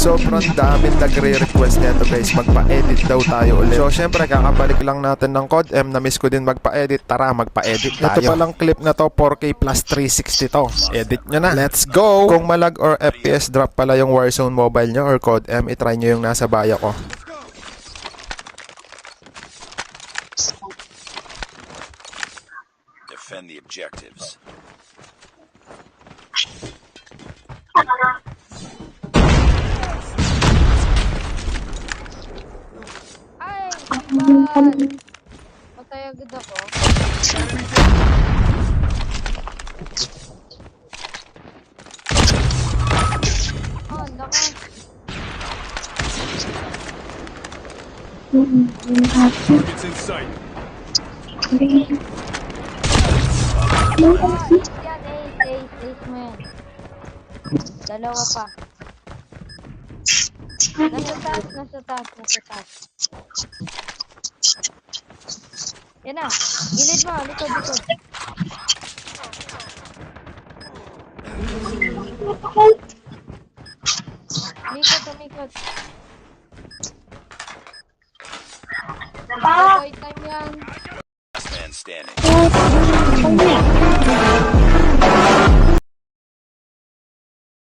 sobrang daming nagre-request nito guys, magpa-edit daw tayo ulit. So syempre kakabalik lang natin ng Code M, na miss ko din magpa-edit, tara magpa-edit tayo. Ito palang clip na to 4K plus 360 to, edit nyo na, let's go. Kung malag or FPS drop pala yung Warzone Mobile nyo or Code M, itry nyo yung nasa baya ko. Defend the objectives. Ay, bal. Patay agad ako. Oh, naka. Targets in sight. Oh, ace yan, ace mo yan. Dalawa pa. Nasa taas. Yan na, gilid mo, likod. Umikot. Boy time yan. Last man standing.